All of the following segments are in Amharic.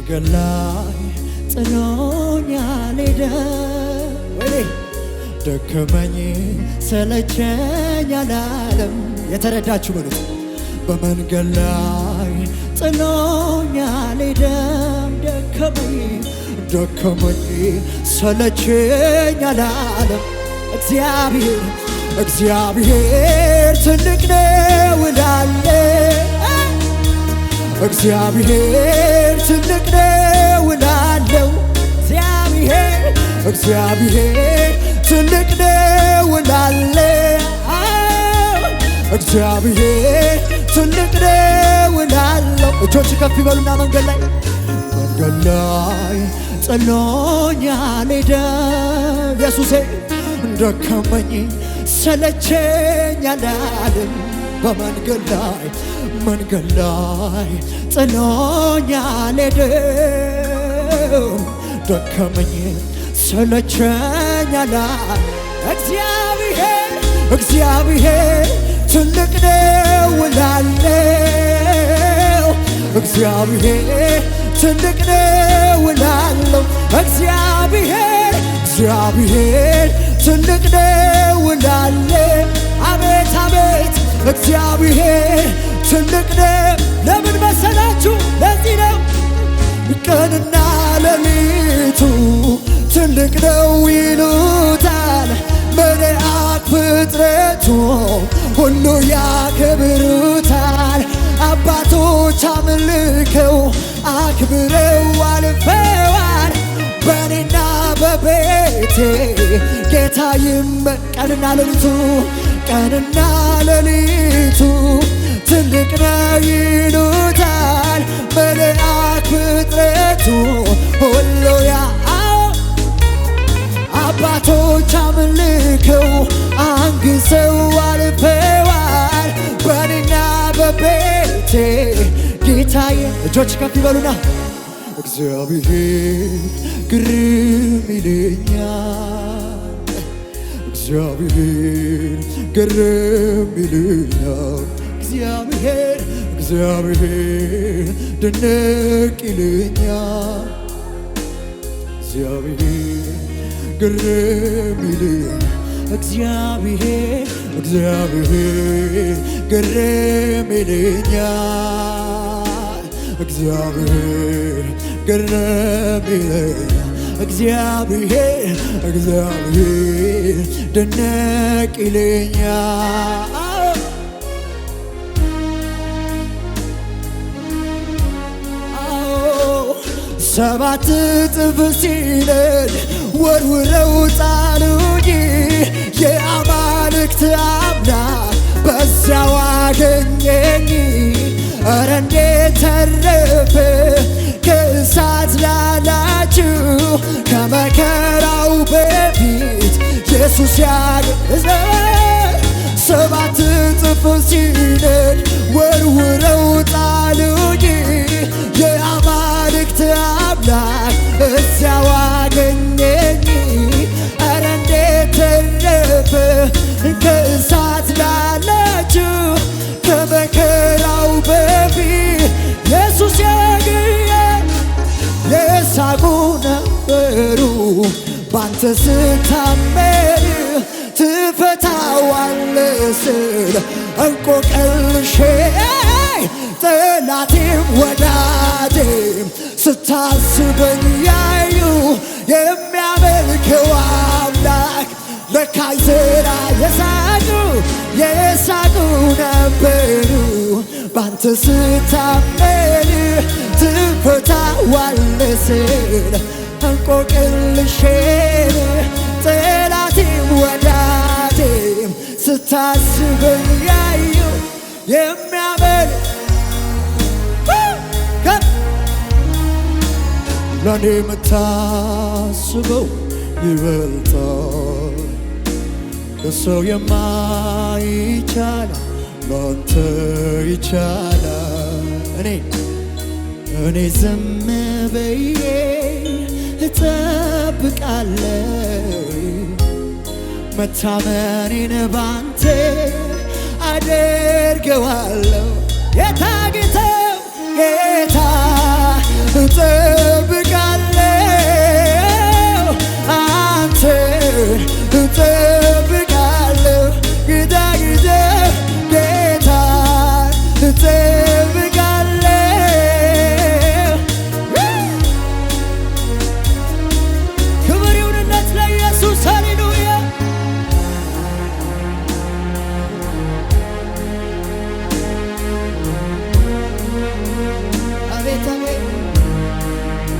መንገድ ላይ ጥሎኛል ሄደ ወይ ደከመኝ ሰለቸኝ አላለም። የተረዳችሁ በሉት በመንገድ ላይ ጥሎኛል ሄደ ደከመኝ ሰለቸኝ አላለም። እግዚአብሔር ትልቅ ነው እላለሁ። እግዚአብሔር ትልቅ ነው እላለሁ። እግዚአብሔር ትልቅ ነው እላለሁ። እግዚአብሔር ትልቅ ነው እላለሁ። እጆች ከፍ ይበሉና መንገድ ላይ ጥሎኛል ሄደ ኢየሱሴ ደከመኝ ሰለቸኝ አላለም። በመንገድ ላይ ጥሎኛል ሄደ ደከመኝ ሰለቸኝ አላለም። እግዚአብሔር ትልቅ ነው እላለሁ። እግዚአብሔር ትልቅ ነው እላለሁ። እግዚአብሔር ትልቅ ነው እላለሁ። አቤት አቤት እግዚአብሔር ትልቅ ነው። ለምን መሰላችሁ? ለዚህ ነው ቀንና ሌሊቱ ትልቅ ነው ይሉታል። መላእክት ፍጥረቱ ሁሉ ያከብሩታል። አባቶች አምልከው አክብረው አልፈዋል። በኔና በቤቴ ጌታ ቀንና ሌሊቱ ትልቅ ነው ይሉታል። መላእክት ፍጥረቱ ሁሉ አባቶች አምልከው አንግሰው አልፈዋል። በኔና በቤቴ ጌታዬ እጆች ከፍ ይበሉና እግዚአብሔር ግርም ይለኛል። እግዚአብሔር ግርም ይለኛል። እግዚአብሔር ድንቅ ይለኛል። እግዚአብሔር ግርም ይለኛል። እግዚአብሔር ግርም ይለኛል። እግዚአብሔር ግርም ይለኛል። እግዚአብሔር ድንቅ ይለኛል። ሰባት እጥፍ ሲነድ ወርውረው ጣሉኝ። የአማልክት አምላክ በዚያው አገኘኝ። እረ እንዴት ተረፈ ከእሳት ላላችሁ ከመከራው በፊት ኢየሱስ ያገዘ። ሰባት እጥፍ ሲነድ ወርውረው ጣሉኝ። የአማልክት አምላክ እዚያው አገኘኝ። እረ እንዴት ተረፈ ከእሳት ላላችሁ ከመከራው በፊት ኢየሱስ ያገኘ። የሳቁ ነበሩ ባንተ ስታመን ትፈታዋለህ ስል እንቆቅልሼ ጠላቴም ወዳጄም ስታስበኝ ያዩ የሚያመልከው አምላክ ለካ ይሠራ። የሳቁ ነበሩ ባንተ ስታመን ትፈታዋለህ ስል እንቆቅልሼን ጠላቴም ወዳጄም ስታስበኝ ያዩ ለኔ የምታስበው ይበልጣል። ለሰው የማይቻል ላንተ ይቻላል። እኔ ዝም ብዬ እጠብቃለሁ። መታመኔን ባንተ አደርገዋለሁ። ጌታ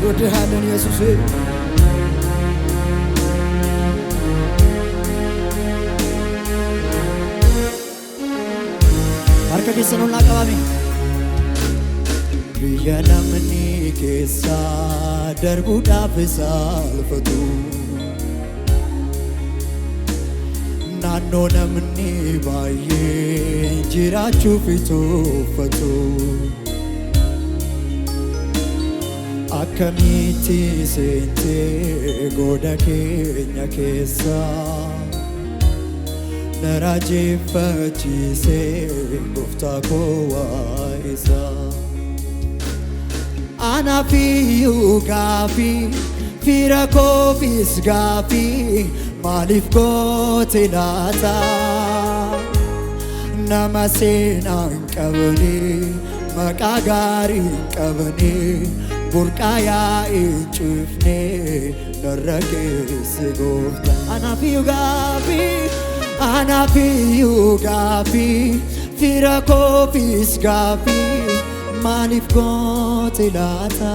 ወድሃለን ኢየሱስ አርከ ከሰኑና አቀባቢ Biyanamni keessa darbuudhaaf saalfatu naannoo namni baay'ee jiraachuuf tuuffatu akkamitti seentee gooda keenya keessa na raajeffachiisee gooftaa koo waa isaa Anafiyu gafi fira kofis gafi malif gote lata Namasena kabani makagari kabani burkaya ichufne narake sigofta Anafiyu gafi fira kofis gafi Malif gote lata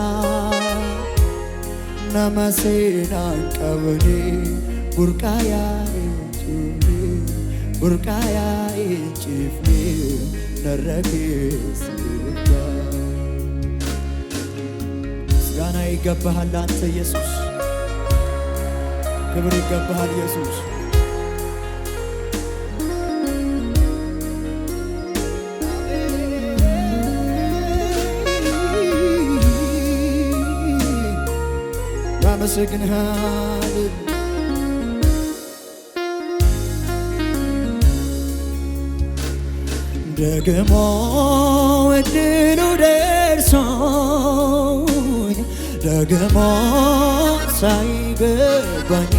Namasena kabani burkaya ichifni narakis Sgana ይገባሃል አንተ ኢየሱስ ክብር ይገባሃል ኢየሱስ አመሰግንሃል ደግሞ እድሉ ደርሶኝ ደግሞ ሳይገባኝ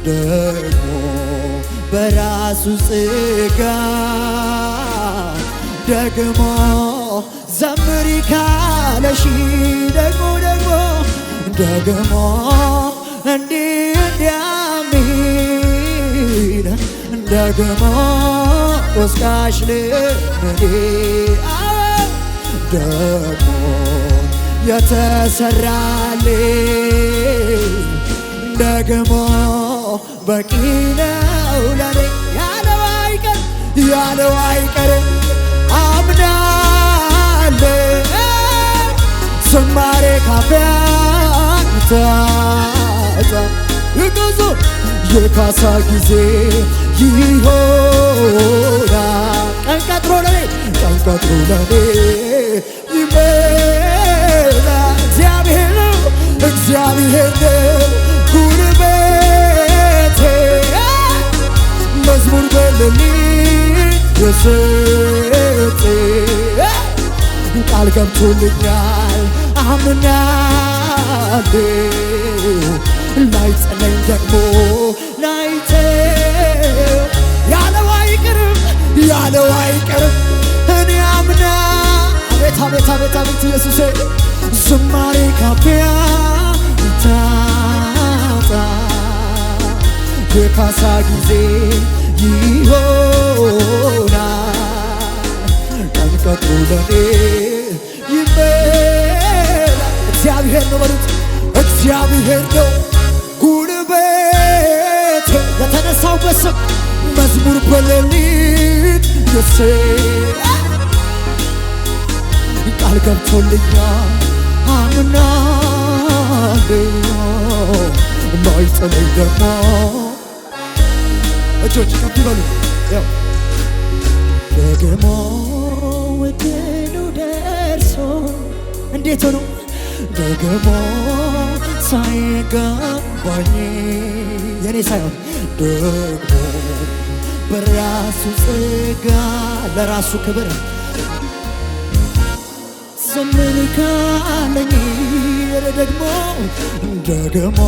ደግሞ በራሱ ጸጋ ደግሞ ዘምሪ ካለሽ ደግሞ እንዲያሚል ደግሞ ወስካሽ ለምኔ ደግሞ የተሰራልኝ ደግሞ በቂ ነው ለኔ ያለው አይቀርም አምናለሁ ዝማሬ ካፊያ ይገዙ የካሳ ጊዜ ይሆናል ቀን ቀጥሮ ለኔ ይመጣል እግዚአብሔር ነው ጉልበቴ መዝሙር በሌሊት የሰጠ ቃል ገብቶልኛል አምናለሁ ላይጸለይ ደግሞ ያለው አይቀርም እኔ አምና አቤት ኢየሱሴ ዝማሬ ካፊያ ታጣ የካሳ ጊዜ ይሆናል ቀን ቀጥሮ ለኔ ይመጣል እግዚአብሔር ነው በሉት እግዚአብሔር ነው ጉልበቴ ለተነሳውበት ስም መዝሙር በሌሊት ቃል ገብቶልኛል አምናለሁ ላይጸለይ ደግሞ እጆች ከፍ ይበሉ ደግሞ እድሉ ደርሶ እንዴት ሆኖ ደግሞ ሳይገባኝ የኔ ሳይሆን ደግሞ በራሱ ጸጋ ለራሱ ክብር ዘመን ካለኝ ደግሞ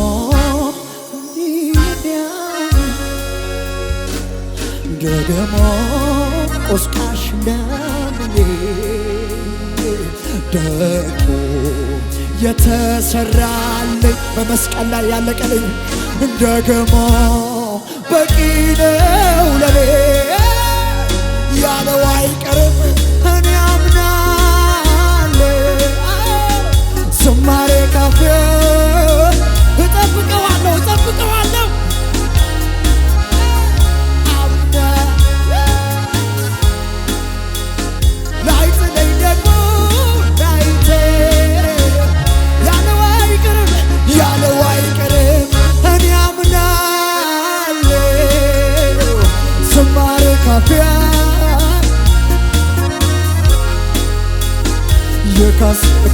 ቆስቃሽ እንደምን ደግሞ የተሰራልኝ በመስቀል ላይ ያለቀልኝ ደግሞ በቂ ነው ለኔ ያለው አይቀርም እኔ አምናለሁ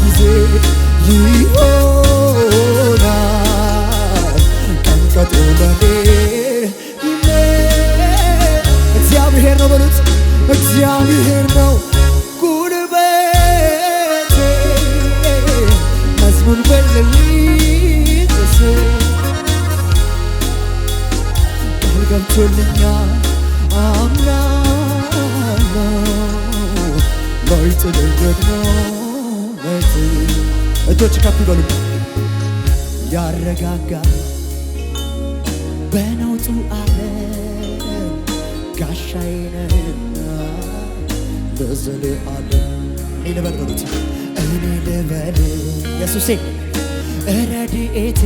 ጊዜ ይሆናል ቀን ቀጥሮ ለኔ እግዚአብሔር ነው በሉት እግዚአብሔር ነው ጉልበቴ መዝሙር በሌሊት ቃል ገብቶልኛል አምናለሁ ላይጥለኝ ደግሞ እጆች ከፍ ይበሉ ያረጋጋ በነውጡ ዓለም ጋሻዬ ነህና ለዘለዓለም እኔ ልበል በሉት እኔ ልበል ኢየሱሴ ረድኤቴ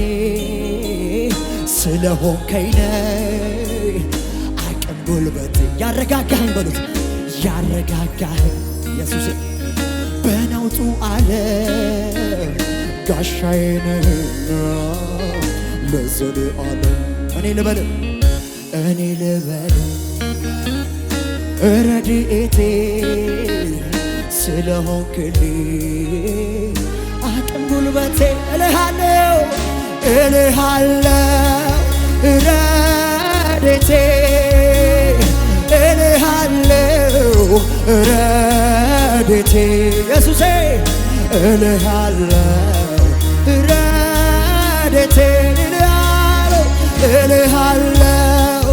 ስለሆንከኝ ነህ አቅም ጉልበቴ ያረጋጋኸኝ በሉት ያረጋጋኸኝ ኢየሱሴ በነውጡ ዓለም ጋሻዬ ነህና ለዘለዓለም እኔ ልበል ረድኤቴ ስለሆንክልኝ አቅም ጉልበቴ እልሃለሁ ረድኤቴ እልሃለሁ ረድኤቴ ኢየሱሴ እልሃለሁ ረድኤቴ እልሃለሁ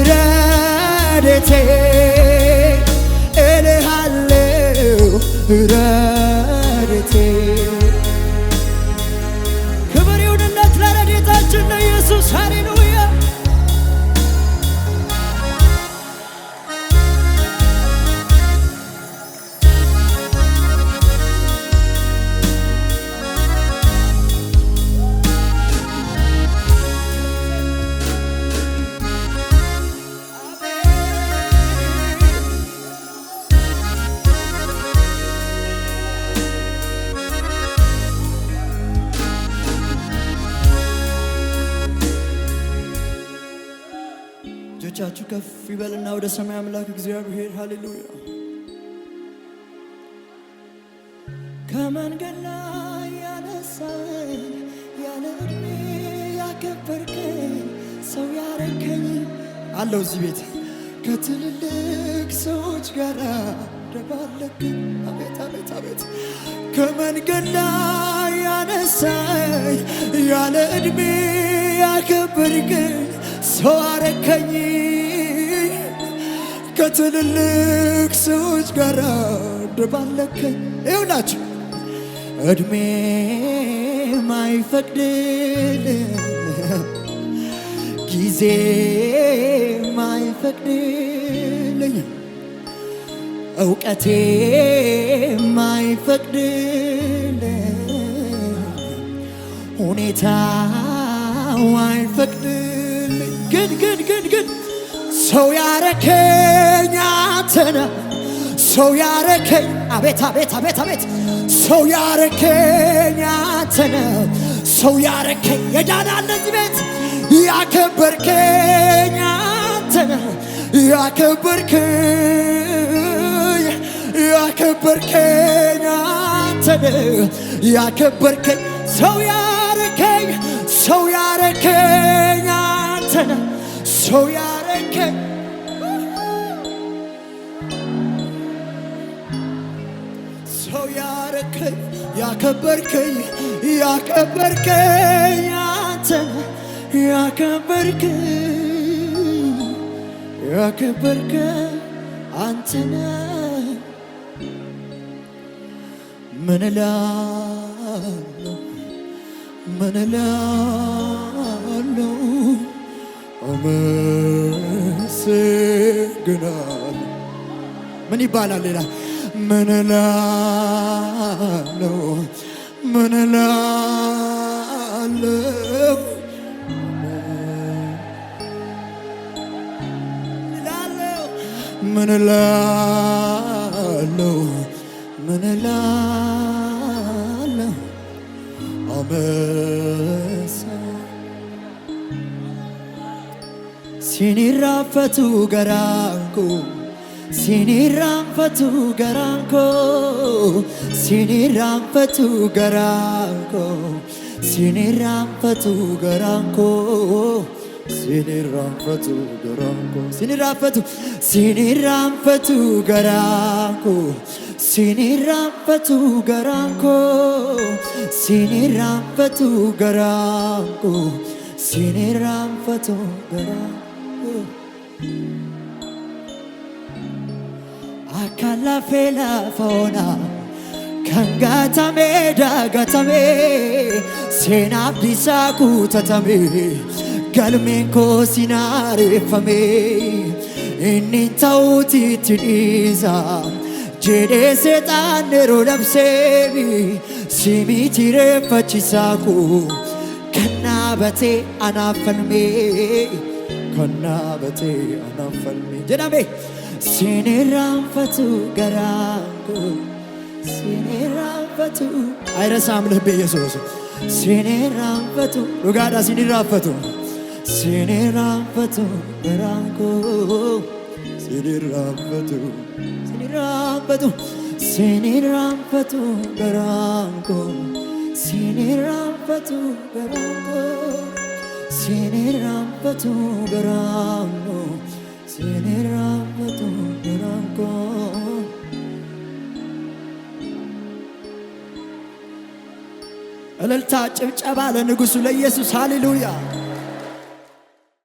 ረድኤቴ እልሃለሁ ረድኤቴ ክብር ይሁንለት ለረድኤታችን ለኢየሱስ ሃሌሉያ እጆቻችሁ ከፍ ይበልና ወደ ሰማይ አምላክ እግዚአብሔር ሃሌሉያ ከመንገድ ላይ ያነሳኝ ያለ ዕድሜ ያከበርከኝ ሰው ያረከኝ አለው እዚህ ቤት ከትልልቅ ሰዎች ጋር ደባለከኝ አቤት አቤት አቤት ከመንገድ ላይ ያነሳኝ ያለ ዕድሜ ያከበርከኝ ሰው አረከኝ ከትልልቅ ሰዎች ጋር ደባለከኝ ይውላችሁ ዕድሜ ማይፈቅድልኝ ጊዜ ማይፈቅድልኝ እውቀቴ ማይፈቅድልኝ ሁኔታው አይፈቅድልኝ ግን ሰው ያረከኝ አንተነ ሰው ያረከኝ አቤት አቤት አቤት አቤት ሰው ያረከኝ አንተነ ሰው ያረከኝ የዳናል ለዚህ ቤት ያከበርከኝ አንተነ ያከበርከኝ አንተነ ያከበርከኝ ሰው ያረከኝ አንተነ ሰው ያረከኝ ሰው ያረከኝ ያከበርከኝ አንተነ ያከበርከኝ አንተነ ምን እላለሁ አመሰግናለሁ ምን ይባላል ሌላ ምን እላለሁ ምን እላለሁ ሲኒራፈቱ ገራንኩ sinirraanfatu garaan koo sinirraanfatu garaan koo sinirraanfatu garaan koo sinirraanfatu garaan koo sinirraanfatu sinirraanfatu garaan koo sinirraanfatu garaan koo sinirraanfatu garaan koo sinirraanfatu garaan koo akka lafee lafoona kan gatame seenaaf dhiisaa kutatame galmeen koo sinaareffame inni ta'uutitti dhiisa jedhee seexaan yeroo labseemi simiti reeffachiisaa koo kan dhaabatee anaaf falmee kan dhaabatee anaaf falmee jedhame. sinirraanfatu garaan koo sinirraanfatu ayirasaam ልቤ ኢየሱስ sinirraanfatu dhugaadhaa sinirraanfatu sinirraanfatu garaan koo sinirraanfatu sinirraanfatu sinirraanfatu garaan koo sinirraanfatu garaan koo sinirraanfatu garaan koo sinirraanfatu garaan koo እልልታ ጭብጨባ ለንጉሡ ለኢየሱስ ሃሌሉያ